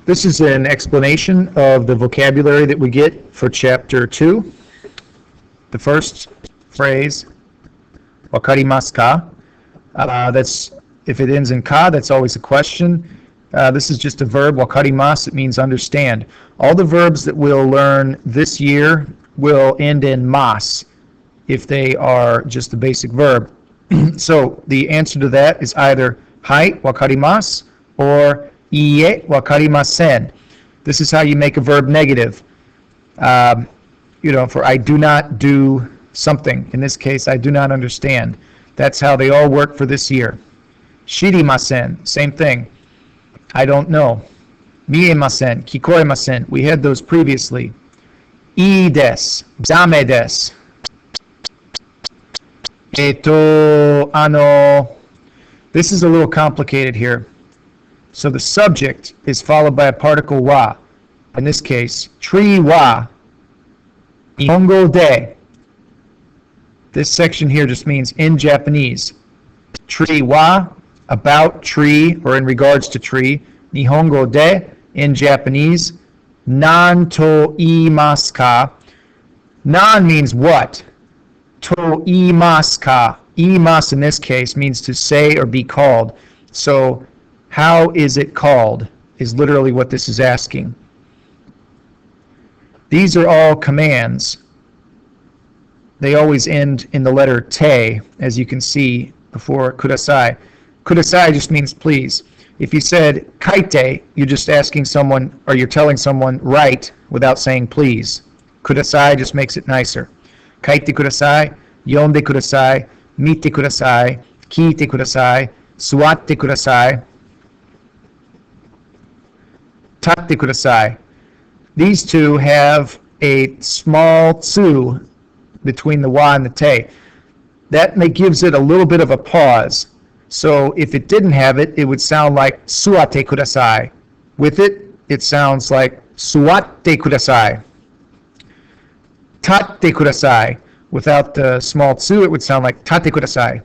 This is an explanation of the vocabulary that we get for Chapter 2. The first phrase, wakarimasu ka? That's, if it ends in ka, that's always a question. This is just a verb, wakarimasu, it means understand. All the verbs that we'll learn this year will end in mas, if they are just a basic verb. So the answer to that is either hai, wakarimasu, or iie, wakarimasen. This is how you make a verb negative. For I do not do something. In this case, I do not understand. That's how they all work for this year. Shirimasen, same thing. I don't know. Miemasen, kikoemasen. We had those previously. Ii desu, dame desu. This is a little complicated here. So the subject is followed by a particle wa. In this case, tree wa. Nihongo de. This section here just means in Japanese. Tree wa, about tree, or in regards to tree. Nihongo de, in Japanese. Nan to iimasu ka. Nan means what? To iimasu ka. Iimasu in this case means to say or be called. So how is it called is literally what this is asking. These are all commands. They always end in the letter te, as you can see before kudasai. Kudasai just means please. If you said kaite, you're just asking someone, or you're telling someone write without saying please. Kudasai just makes it nicer. Kaite kudasai, yonde kudasai, mite kudasai, kiite kudasai, suwatte kudasai, tatte kudasai. These two have a small tsu between the wa and the te. That gives it a little bit of a pause. So if it didn't have it, it would sound like suwate kudasai. With it, it sounds like suwatte kudasai. Tatte kudasai. Without the small tsu, it would sound like tate kudasai.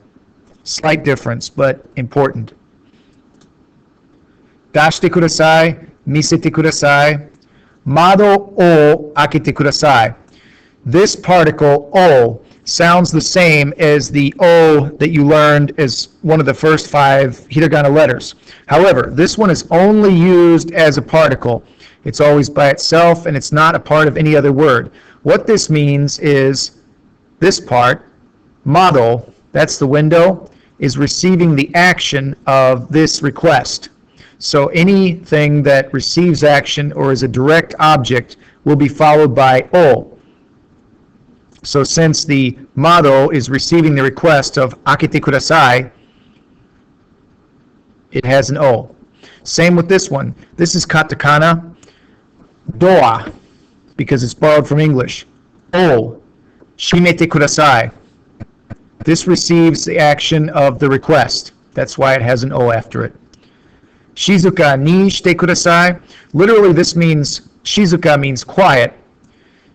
Slight difference, but important. Dashite kudasai, misete kudasai, mado o akete kudasai. This particle o sounds the same as the o that you learned as one of the first 5 hiragana letters. However, this one is only used as a particle. It's always by itself, and it's not a part of any other word. What this means is this part, mado, that's the window, is receiving the action of this request. So anything that receives action or is a direct object will be followed by o. So since the mado is receiving the request of akete kudasai, it has an o. Same with this one. This is katakana, doa, because it's borrowed from English. O, shimete kudasai. This receives the action of the request. That's why it has an o after it. Shizuka ni shite kudasai. Literally this means, shizuka means quiet.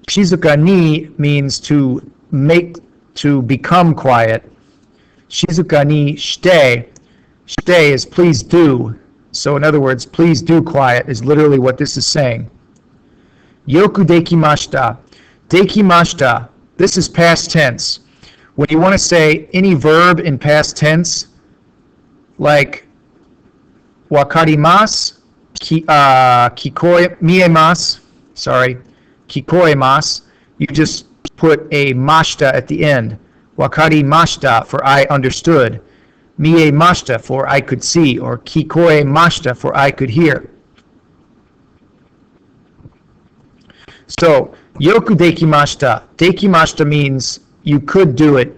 Shizuka ni means to become quiet. Shizuka ni shite. Shite is please do. So in other words, please do quiet is literally what this is saying. Yoku dekimashita. Dekimashita. This is past tense. When you want to say any verb in past tense, like wakarimasu, kikoemasu, you just put a mashita at the end. Wakarimashita for I understood. Miemashita for I could see, or kikoemashita for I could hear. So, yoku dekimashita. Dekimashita means you could do it.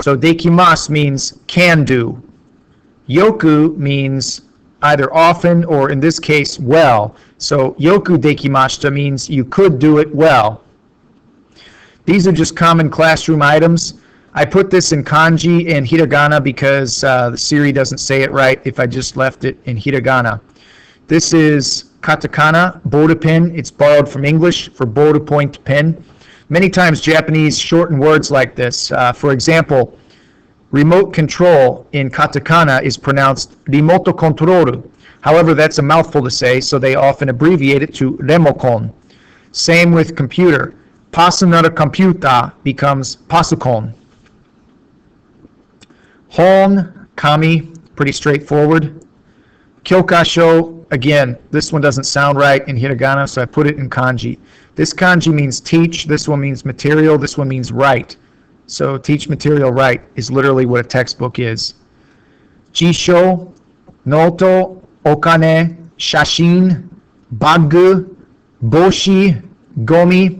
So dekimasu means can do. Yoku means either often or in this case well. So yoku dekimashita means you could do it well. These are just common classroom items. I put this in kanji and hiragana because the Siri doesn't say it right if I just left it in hiragana. This is katakana, boru pen. It's borrowed from English for boru point pen. Many times Japanese shorten words like this. For example, remote control in katakana is pronounced rimoto controru, However, that's a mouthful to say, so they often abbreviate it to remokon. Same with computer. Pasu computer becomes pasukon. Hon, kami, pretty straightforward. Kyokasho, again, this one doesn't sound right in hiragana, so I put it in kanji. This kanji means teach, this one means material, this one means write. So teach material write is literally what a textbook is. Jisho, noto, okane, shashin, bagu, boshi, gomi.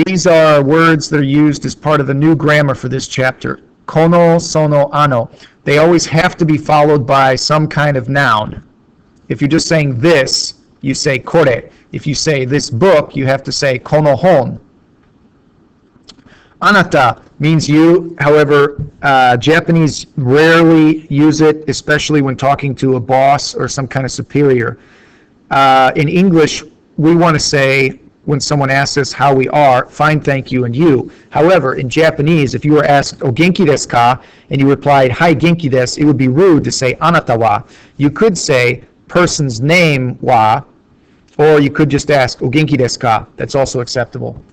These are words that are used as part of the new grammar for this chapter. Kono, sono, ano. They always have to be followed by some kind of noun. If you're just saying this, you say kore. If you say this book, you have to say kono hon. Anata means you. However, Japanese rarely use it, especially when talking to a boss or some kind of superior. In English, we want to say, when someone asks us how we are, fine, thank you, and you. However, in Japanese, if you were asked, o genki desu ka, and you replied, hai genki desu, it would be rude to say anata wa. You could say person's name wa, or you could just ask, o genki desu ka. That's also acceptable.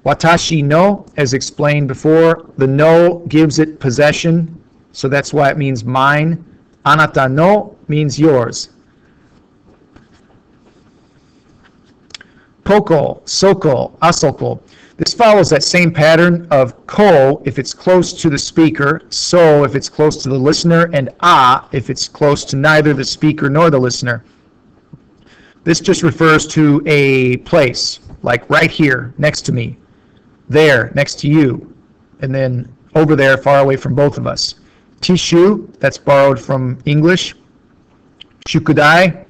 Watashi no, as explained before, the no gives it possession, so that's why it means mine. Anata no means yours. Poko, soko, asoko. This follows that same pattern of ko if it's close to the speaker, so if it's close to the listener, and a if it's close to neither the speaker nor the listener. This just refers to a place, like right here, next to me, there, next to you, and then over there, far away from both of us. Tishu, that's borrowed from English. Shukudai,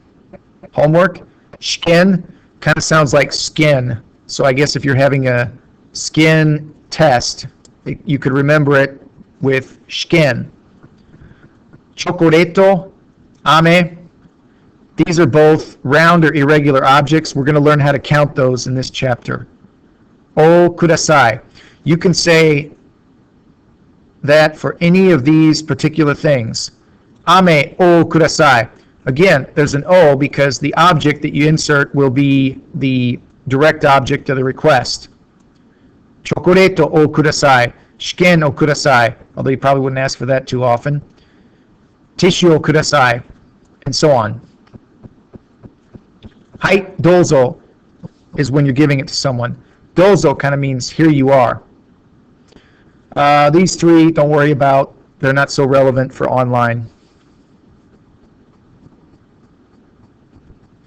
homework. Shiken, kind of sounds like skin. So I guess if you're having a skin test, you could remember it with shiken. Chocoreto, ame. These are both round or irregular objects. We're going to learn how to count those in this chapter. O kudasai. You can say that for any of these particular things. Ame o kudasai. Again, there's an O because the object that you insert will be the direct object of the request. Chocoreto o kudasai. Shiken o kudasai. Although you probably wouldn't ask for that too often. Tissue o kudasai. And so on. Hai dozo is when you're giving it to someone. Dozo kind of means here you are. These three, don't worry about. They're not so relevant for online.